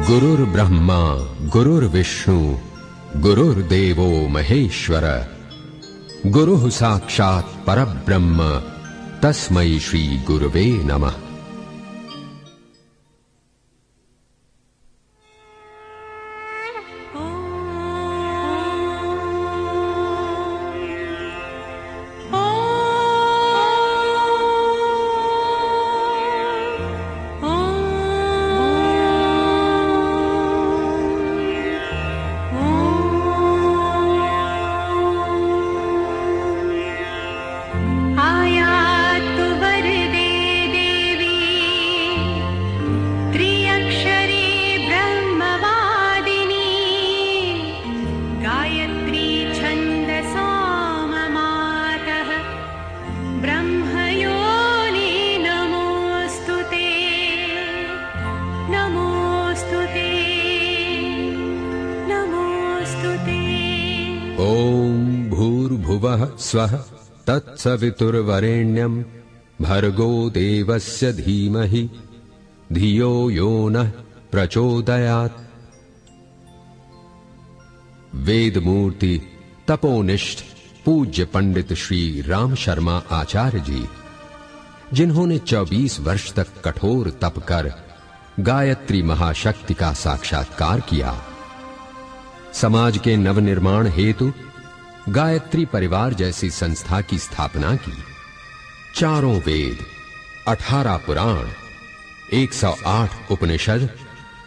गुरुर्ब्रह्मा गुरुर्विष्णु गुरुर्देवो महेश्वर गुरुः साक्षात् परब्रह्म तस्मै श्री गुरुवे नमः। स्वः तत्सवितुर्वरेण्यं भर्गो देवस्य धीमहि धियो यो नः प्रचोदयात्। वेद मूर्ति तपोनिष्ठ पूज्य पंडित श्री राम शर्मा आचार्य जी, जिन्होंने 24 वर्ष तक कठोर तप कर गायत्री महाशक्ति का साक्षात्कार किया, समाज के नवनिर्माण हेतु गायत्री परिवार जैसी संस्था की स्थापना की, चारों वेद, 18 पुराण, 108 उपनिषद,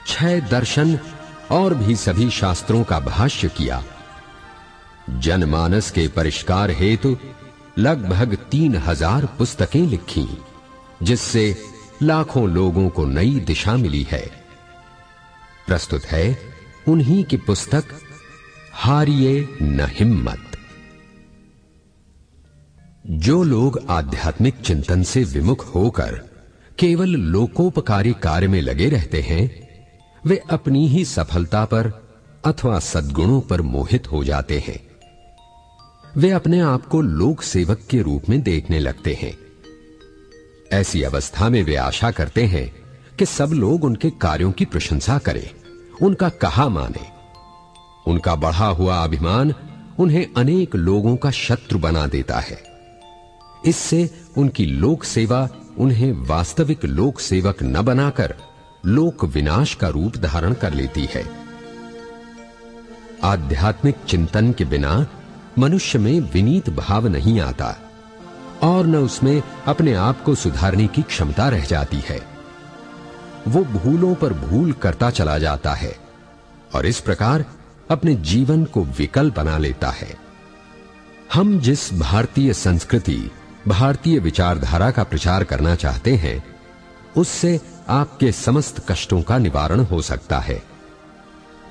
6 दर्शन और भी सभी शास्त्रों का भाष्य किया, जनमानस के परिष्कार हेतु लगभग 3000 पुस्तकें लिखी, जिससे लाखों लोगों को नई दिशा मिली है। प्रस्तुत है उन्हीं की पुस्तक हारिए न हिम्मत। जो लोग आध्यात्मिक चिंतन से विमुख होकर केवल लोकोपकारी कार्य में लगे रहते हैं, वे अपनी ही सफलता पर अथवा सद्गुणों पर मोहित हो जाते हैं। वे अपने आप को लोक सेवक के रूप में देखने लगते हैं। ऐसी अवस्था में वे आशा करते हैं कि सब लोग उनके कार्यों की प्रशंसा करें, उनका कहा माने। उनका बढ़ा हुआ अभिमान उन्हें अनेक लोगों का शत्रु बना देता है। इससे उनकी लोक सेवा उन्हें वास्तविक लोक सेवक न बनाकर लोक विनाश का रूप धारण कर लेती है। आध्यात्मिक चिंतन के बिना मनुष्य में विनीत भाव नहीं आता और न उसमें अपने आप को सुधारने की क्षमता रह जाती है। वो भूलों पर भूल करता चला जाता है और इस प्रकार अपने जीवन को विकल बना लेता है। हम जिस भारतीय संस्कृति, भारतीय विचारधारा का प्रचार करना चाहते हैं, उससे आपके समस्त कष्टों का निवारण हो सकता है।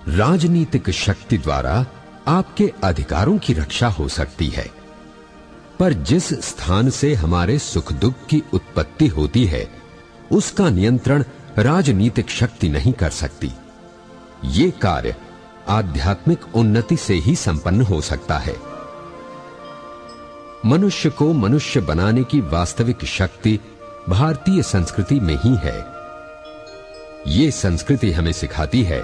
राजनीतिक शक्ति द्वारा आपके अधिकारों की रक्षा हो सकती है, पर जिस स्थान से हमारे सुख दुख की उत्पत्ति होती है, उसका नियंत्रण राजनीतिक शक्ति नहीं कर सकती। ये कार्य आध्यात्मिक उन्नति से ही संपन्न हो सकता है। मनुष्य को मनुष्य बनाने की वास्तविक शक्ति भारतीय संस्कृति में ही है। ये संस्कृति हमें सिखाती है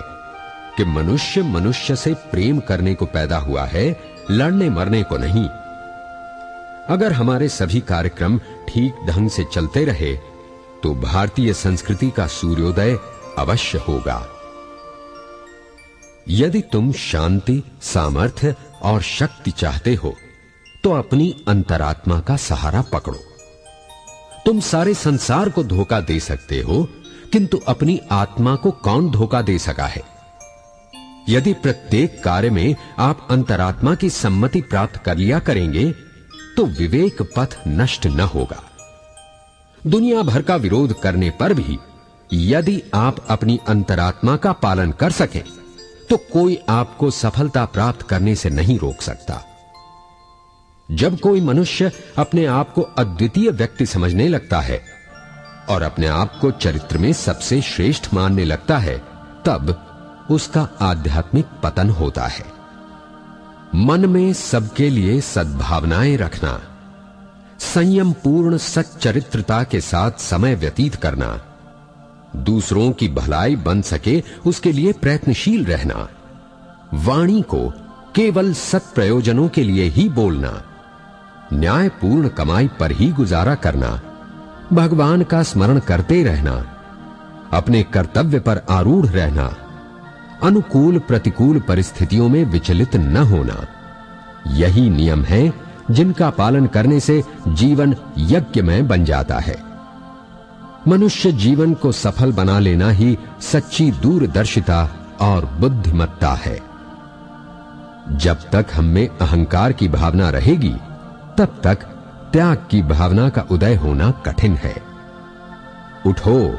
कि मनुष्य मनुष्य से प्रेम करने को पैदा हुआ है, लड़ने मरने को नहीं। अगर हमारे सभी कार्यक्रम ठीक ढंग से चलते रहे तो भारतीय संस्कृति का सूर्योदय अवश्य होगा। यदि तुम शांति, सामर्थ्य और शक्ति चाहते हो तो अपनी अंतरात्मा का सहारा पकड़ो। तुम सारे संसार को धोखा दे सकते हो, किंतु अपनी आत्मा को कौन धोखा दे सका है? यदि प्रत्येक कार्य में आप अंतरात्मा की सम्मति प्राप्त कर लिया करेंगे तो विवेक पथ नष्ट न होगा। दुनिया भर का विरोध करने पर भी यदि आप अपनी अंतरात्मा का पालन कर सकें तो कोई आपको सफलता प्राप्त करने से नहीं रोक सकता। जब कोई मनुष्य अपने आप को अद्वितीय व्यक्ति समझने लगता है और अपने आप को चरित्र में सबसे श्रेष्ठ मानने लगता है, तब उसका आध्यात्मिक पतन होता है। मन में सबके लिए सद्भावनाएं रखना, संयम पूर्ण सच्चरित्रता के साथ समय व्यतीत करना, दूसरों की भलाई बन सके उसके लिए प्रयत्नशील रहना, वाणी को केवल सत्प्रयोजनों के लिए ही बोलना, न्यायपूर्ण कमाई पर ही गुजारा करना, भगवान का स्मरण करते रहना, अपने कर्तव्य पर आरूढ़ रहना, अनुकूल प्रतिकूल परिस्थितियों में विचलित न होना, यही नियम है जिनका पालन करने से जीवन यज्ञमय बन जाता है। मनुष्य जीवन को सफल बना लेना ही सच्ची दूरदर्शिता और बुद्धिमत्ता है। जब तक हम में अहंकार की भावना रहेगी, तब तक त्याग की भावना का उदय होना कठिन है। उठो,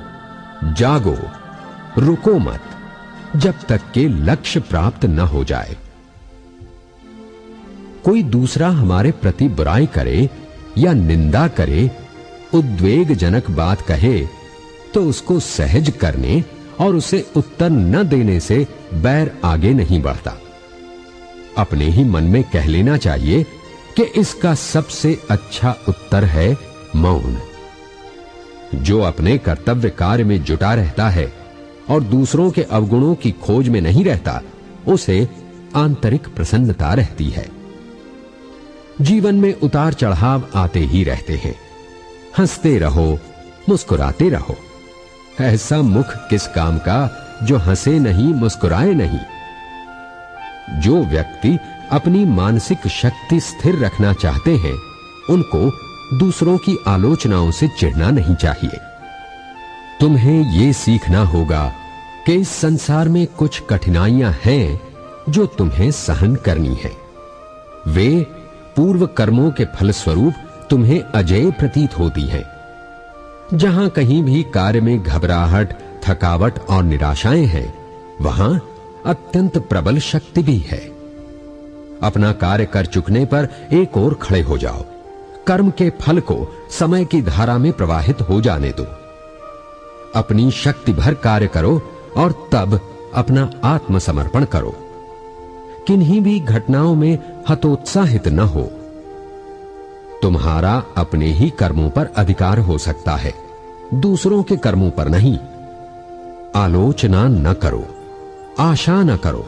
जागो, रुको मत, जब तक के लक्ष्य प्राप्त न हो जाए। कोई दूसरा हमारे प्रति बुराई करे या निंदा करे, उद्वेगजनक बात कहे, तो उसको सहज करने और उसे उत्तर न देने से बैर आगे नहीं बढ़ता। अपने ही मन में कह लेना चाहिए कि इसका सबसे अच्छा उत्तर है मौन। जो अपने कर्तव्य कार्य में जुटा रहता है और दूसरों के अवगुणों की खोज में नहीं रहता, उसे आंतरिक प्रसन्नता रहती है। जीवन में उतार चढ़ाव आते ही रहते हैं। हंसते रहो, मुस्कुराते रहो। ऐसा मुख किस काम का जो हंसे नहीं, मुस्कुराए नहीं। जो व्यक्ति अपनी मानसिक शक्ति स्थिर रखना चाहते हैं, उनको दूसरों की आलोचनाओं से चिढ़ना नहीं चाहिए। तुम्हें यह सीखना होगा कि इस संसार में कुछ कठिनाइयां हैं जो तुम्हें सहन करनी है। वे पूर्व कर्मों के फलस्वरूप तुम्हें अजेय प्रतीत होती हैं। जहां कहीं भी कार्य में घबराहट, थकावट और निराशाएं हैं, वहां अत्यंत प्रबल शक्ति भी है। अपना कार्य कर चुकने पर एक ओर खड़े हो जाओ। कर्म के फल को समय की धारा में प्रवाहित हो जाने दो। अपनी शक्ति भर कार्य करो और तब अपना आत्मसमर्पण करो। किन्हीं भी घटनाओं में हतोत्साहित न हो। तुम्हारा अपने ही कर्मों पर अधिकार हो सकता है, दूसरों के कर्मों पर नहीं। आलोचना न करो, आशा न करो,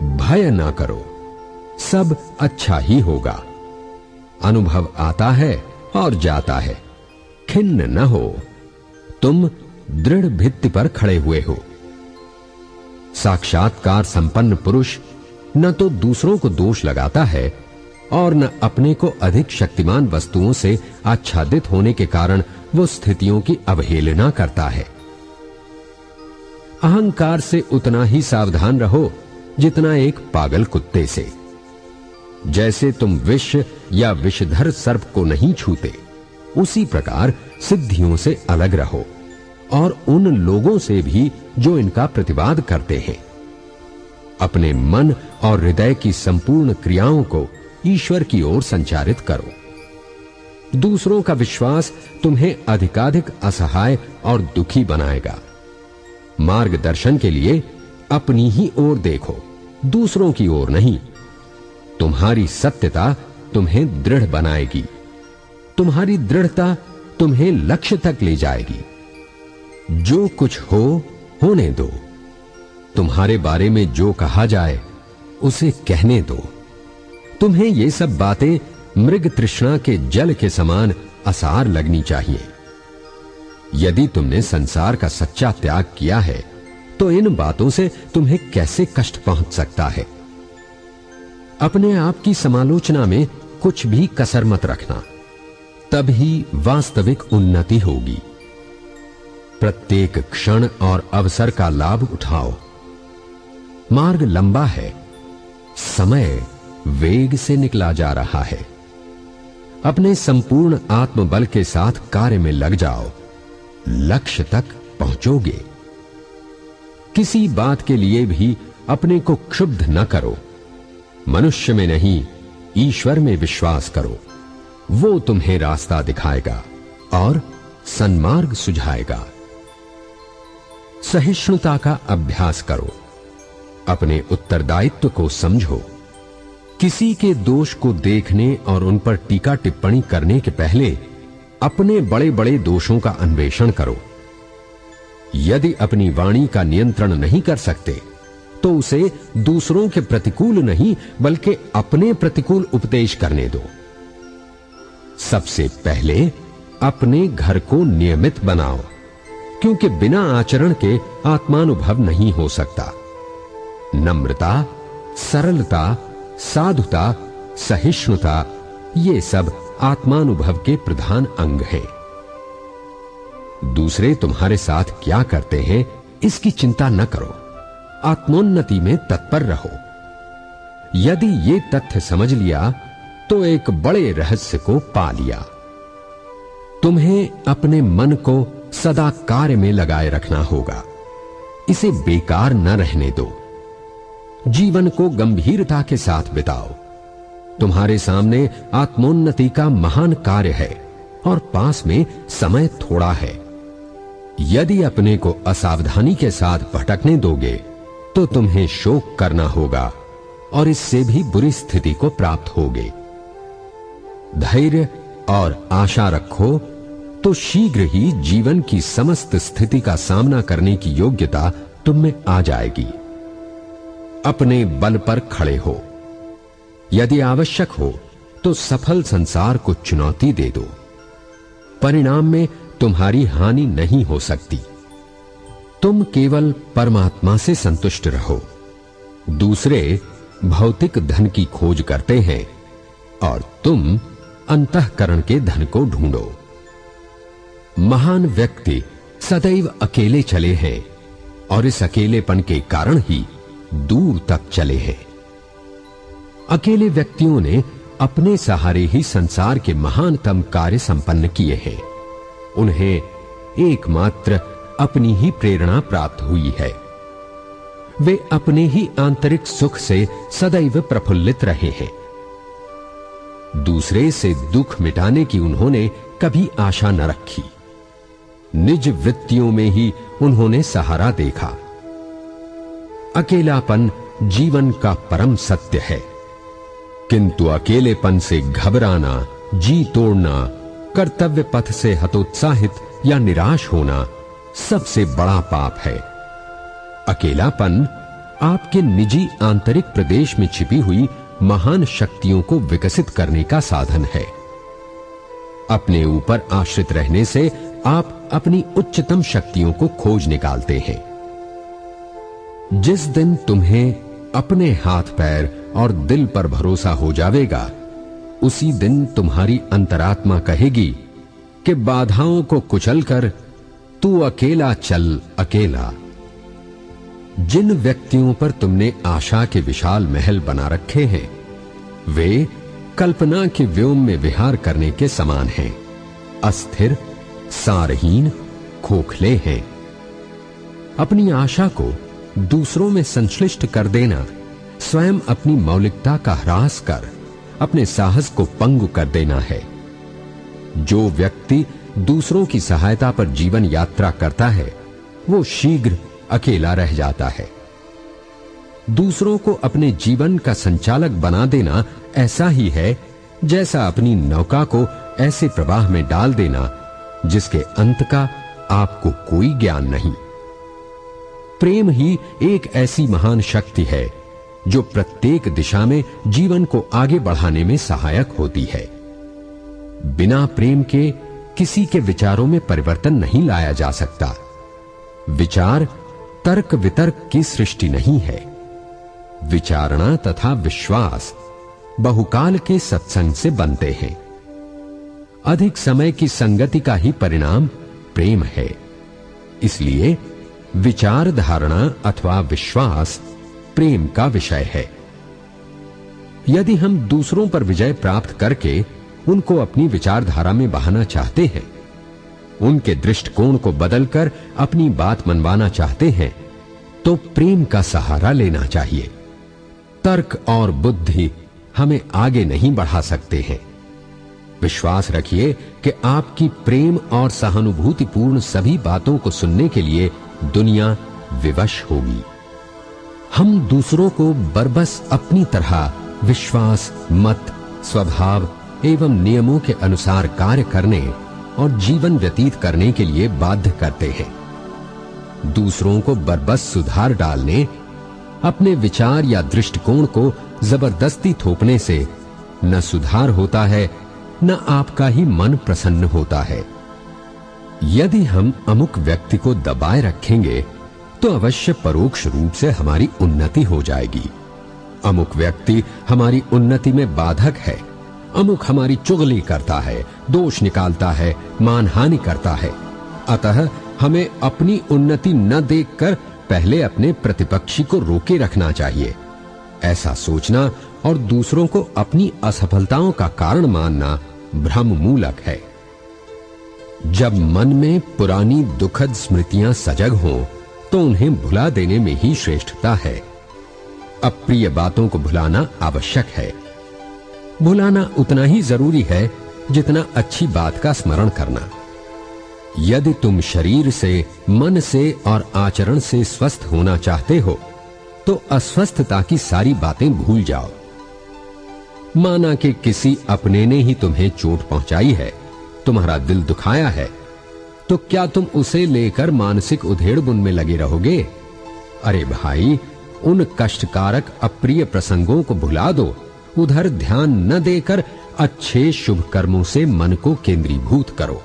भय न करो। सब अच्छा ही होगा। अनुभव आता है और जाता है। खिन्न न हो। तुम दृढ़ भित्ति पर खड़े हुए हो। साक्षात्कार संपन्न पुरुष न तो दूसरों को दोष लगाता है और न अपने को अधिक शक्तिमान वस्तुओं से आच्छादित होने के कारण वो स्थितियों की अवहेलना करता है। अहंकार से उतना ही सावधान रहो जितना एक पागल कुत्ते से। जैसे तुम विष या विषधर सर्प को नहीं छूते, उसी प्रकार सिद्धियों से अलग रहो और उन लोगों से भी जो इनका प्रतिवाद करते हैं। अपने मन और हृदय की संपूर्ण क्रियाओं को ईश्वर की ओर संचारित करो। दूसरों का विश्वास तुम्हें अधिकाधिक असहाय और दुखी बनाएगा। मार्गदर्शन के लिए अपनी ही ओर देखो, दूसरों की ओर नहीं। तुम्हारी सत्यता तुम्हें दृढ़ बनाएगी। तुम्हारी दृढ़ता तुम्हें लक्ष्य तक ले जाएगी। जो कुछ हो होने दो। तुम्हारे बारे में जो कहा जाए उसे कहने दो। तुम्हें ये सब बातें मृग तृष्णा के जल के समान असार लगनी चाहिए। यदि तुमने संसार का सच्चा त्याग किया है, तो इन बातों से तुम्हें कैसे कष्ट पहुंच सकता है। अपने आप की समालोचना में कुछ भी कसर मत रखना, तभी वास्तविक उन्नति होगी। प्रत्येक क्षण और अवसर का लाभ उठाओ। मार्ग लंबा है, समय वेग से निकला जा रहा है। अपने संपूर्ण आत्मबल के साथ कार्य में लग जाओ, लक्ष्य तक पहुंचोगे। किसी बात के लिए भी अपने को क्षुब्ध न करो। मनुष्य में नहीं, ईश्वर में विश्वास करो। वो तुम्हें रास्ता दिखाएगा और सन्मार्ग सुझाएगा। सहिष्णुता का अभ्यास करो। अपने उत्तरदायित्व को समझो। किसी के दोष को देखने और उन पर टीका टिप्पणी करने के पहले अपने बड़े बड़े दोषों का अन्वेषण करो। यदि अपनी वाणी का नियंत्रण नहीं कर सकते तो उसे दूसरों के प्रतिकूल नहीं बल्कि अपने प्रतिकूल उपदेश करने दो। सबसे पहले अपने घर को नियमित बनाओ, क्योंकि बिना आचरण के आत्मानुभव नहीं हो सकता। नम्रता, सरलता, साधुता, सहिष्णुता, ये सब आत्मानुभव के प्रधान अंग हैं। दूसरे तुम्हारे साथ क्या करते हैं इसकी चिंता न करो, आत्मोन्नति में तत्पर रहो। यदि ये तथ्य समझ लिया तो एक बड़े रहस्य को पा लिया। तुम्हें अपने मन को सदा कार्य में लगाए रखना होगा, इसे बेकार न रहने दो। जीवन को गंभीरता के साथ बिताओ। तुम्हारे सामने आत्मोन्नति का महान कार्य है और पास में समय थोड़ा है। यदि अपने को असावधानी के साथ भटकने दोगे तो तुम्हें शोक करना होगा और इससे भी बुरी स्थिति को प्राप्त होगे। धैर्य और आशा रखो तो शीघ्र ही जीवन की समस्त स्थिति का सामना करने की योग्यता तुम में आ जाएगी। अपने बल पर खड़े हो। यदि आवश्यक हो तो सफल संसार को चुनौती दे दो। परिणाम में तुम्हारी हानि नहीं हो सकती। तुम केवल परमात्मा से संतुष्ट रहो। दूसरे भौतिक धन की खोज करते हैं और तुम अंतःकरण के धन को ढूंढो। महान व्यक्ति सदैव अकेले चले हैं और इस अकेलेपन के कारण ही दूर तक चले हैं। अकेले व्यक्तियों ने अपने सहारे ही संसार के महानतम कार्य संपन्न किए हैं। उन्हें एकमात्र अपनी ही प्रेरणा प्राप्त हुई है। वे अपने ही आंतरिक सुख से सदैव प्रफुल्लित रहे हैं। दूसरे से दुख मिटाने की उन्होंने कभी आशा न रखी। निज वृत्तियों में ही उन्होंने सहारा देखा। अकेलापन जीवन का परम सत्य है, किंतु अकेलेपन से घबराना, जी तोड़ना, कर्तव्य पथ से हतोत्साहित या निराश होना सबसे बड़ा पाप है। अकेलापन आपके निजी आंतरिक प्रदेश में छिपी हुई महान शक्तियों को विकसित करने का साधन है। अपने ऊपर आश्रित रहने से आप अपनी उच्चतम शक्तियों को खोज निकालते हैं। जिस दिन तुम्हें अपने हाथ पैर और दिल पर भरोसा हो जाएगा, उसी दिन तुम्हारी अंतरात्मा कहेगी कि बाधाओं को कुचलकर तू अकेला चल अकेला। जिन व्यक्तियों पर तुमने आशा के विशाल महल बना रखे हैं, वे कल्पना के व्योम में विहार करने के समान हैं, अस्थिर, सारहीन, खोखले हैं। अपनी आशा को दूसरों में संश्लिष्ट कर देना, स्वयं अपनी मौलिकता का ह्रास कर अपने साहस को पंगु कर देना है। जो व्यक्ति दूसरों की सहायता पर जीवन यात्रा करता है, वो शीघ्र अकेला रह जाता है। दूसरों को अपने जीवन का संचालक बना देना ऐसा ही है जैसा अपनी नौका को ऐसे प्रवाह में डाल देना जिसके अंत का आपको कोई ज्ञान नहीं। प्रेम ही एक ऐसी महान शक्ति है जो प्रत्येक दिशा में जीवन को आगे बढ़ाने में सहायक होती है। बिना प्रेम के किसी के विचारों में परिवर्तन नहीं लाया जा सकता। विचार तर्क वितर्क की सृष्टि नहीं है। विचारणा तथा विश्वास बहुकाल के सत्संग से बनते हैं। अधिक समय की संगति का ही परिणाम प्रेम है। इसलिए विचार धारणा अथवा विश्वास प्रेम का विषय है। यदि हम दूसरों पर विजय प्राप्त करके उनको अपनी विचारधारा में बहाना चाहते हैं, उनके दृष्टिकोण को बदलकर अपनी बात मनवाना चाहते हैं, तो प्रेम का सहारा लेना चाहिए। तर्क और बुद्धि हमें आगे नहीं बढ़ा सकते हैं। विश्वास रखिए कि आपकी प्रेम और सहानुभूतिपूर्ण सभी बातों को सुनने के लिए दुनिया विवश होगी। हम दूसरों को बरबस अपनी तरह विश्वास, मत, स्वभाव एवं नियमों के अनुसार कार्य करने और जीवन व्यतीत करने के लिए बाध्य करते हैं। दूसरों को बरबस सुधार डालने, अपने विचार या दृष्टिकोण को जबरदस्ती थोपने से न सुधार होता है, न आपका ही मन प्रसन्न होता है। यदि हम अमुक व्यक्ति को दबाए रखेंगे तो अवश्य परोक्ष रूप से हमारी उन्नति हो जाएगी। अमुक व्यक्ति हमारी उन्नति में बाधक है, अमुक हमारी चुगली करता है, दोष निकालता है, मानहानि करता है। अतः हमें अपनी उन्नति न देखकर पहले अपने प्रतिपक्षी को रोके रखना चाहिए। ऐसा सोचना और दूसरों को अपनी असफलताओं का कारण मानना भ्रम मूलक है। जब मन में पुरानी दुखद स्मृतियां सजग हों तो उन्हें भुला देने में ही श्रेष्ठता है। अप्रिय बातों को भुलाना आवश्यक है। भुलाना उतना ही जरूरी है जितना अच्छी बात का स्मरण करना। यदि तुम शरीर से, मन से और आचरण से स्वस्थ होना चाहते हो तो अस्वस्थता की सारी बातें भूल जाओ। माना कि किसी अपने ने ही तुम्हें चोट पहुंचाई है, तुम्हारा दिल दुखाया है, तो क्या तुम उसे लेकर मानसिक उधेड़बुन में लगे रहोगे? अरे भाई, उन कष्टकारक अप्रिय प्रसंगों को भुला दो। उधर ध्यान न देकर अच्छे शुभ कर्मों से मन को केंद्रीभूत करो।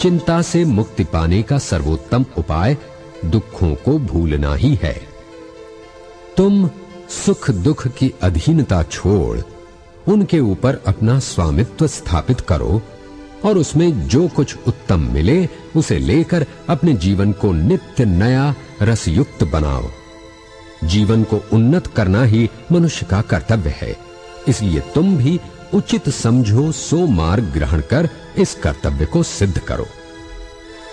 चिंता से मुक्ति पाने का सर्वोत्तम उपाय दुखों को भूलना ही है। तुम सुख दुख की अधीनता छोड़ उनके ऊपर अपना स्वामित्व स्थापित करो और उसमें जो कुछ उत्तम मिले उसे लेकर अपने जीवन को नित्य नया रसयुक्त बनाओ। जीवन को उन्नत करना ही मनुष्य का कर्तव्य है, इसलिए तुम भी उचित समझो सो मार्ग ग्रहण कर इस कर्तव्य को सिद्ध करो।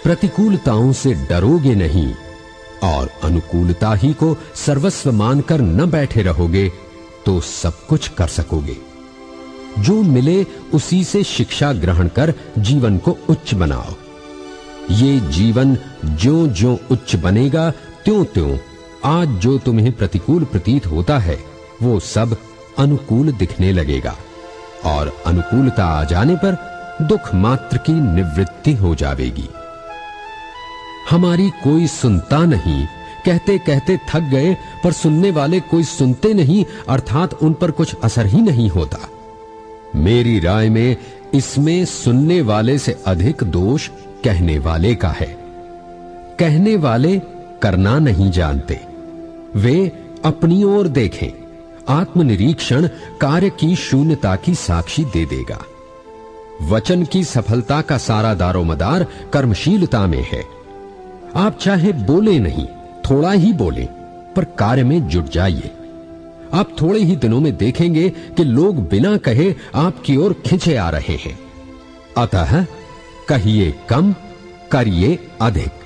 प्रतिकूलताओं से डरोगे नहीं और अनुकूलता ही को सर्वस्व मानकर न बैठे रहोगे तो सब कुछ कर सकोगे। जो मिले उसी से शिक्षा ग्रहण कर जीवन को उच्च बनाओ। ये जीवन ज्यों ज्यों उच्च बनेगा त्यों त्यों आज जो तुम्हें प्रतिकूल प्रतीत होता है वो सब अनुकूल दिखने लगेगा और अनुकूलता आ जाने पर दुख मात्र की निवृत्ति हो जाएगी। हमारी कोई सुनता नहीं, कहते कहते थक गए, पर सुनने वाले कोई सुनते नहीं, अर्थात उन पर कुछ असर ही नहीं होता। मेरी राय में इसमें सुनने वाले से अधिक दोष कहने वाले का है। कहने वाले करना नहीं जानते, वे अपनी ओर देखें। आत्मनिरीक्षण कार्य की शून्यता की साक्षी दे देगा। वचन की सफलता का सारा दारोमदार कर्मशीलता में है। आप चाहे बोले नहीं, थोड़ा ही बोले, पर कार्य में जुट जाइए। आप थोड़े ही दिनों में देखेंगे कि लोग बिना कहे आपकी ओर खिंचे आ रहे हैं। अतः कहिए कम, करिए अधिक।